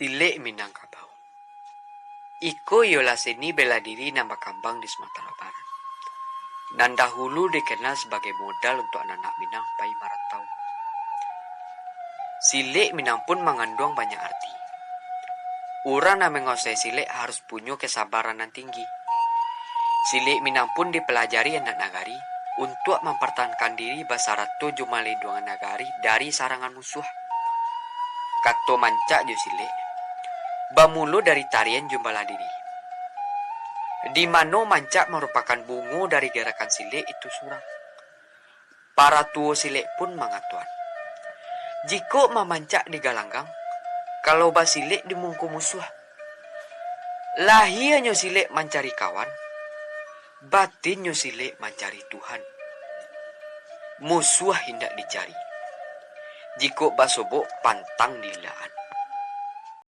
Silek Minangkabau. Iko yola seni bela diri nambah kambang di Sumatera Barat. Dan dahulu dikenal sebagai modal untuk anak-anak Minang pai marantau. Silek Minang pun mengandung banyak arti. Orang yang menguasai silek harus punya kesabaran yang tinggi. Silek Minang pun dipelajari anak nagari untuk mempertahankan diri basaratu jumlah lindungan nagari dari sarangan musuh. Kato mancak jo silek, bamulu dari tarian jumlah diri. Di mana mancak merupakan bunga dari gerakan silek itu surang. Para tua silek pun mengatuan. Jika memancak di galanggang, kalau basilek dimungku musuh. Lahirnya silek mencari kawan, batinnya silek mencari Tuhan. Musuh hendak dicari. Jika basobok pantang dilaan.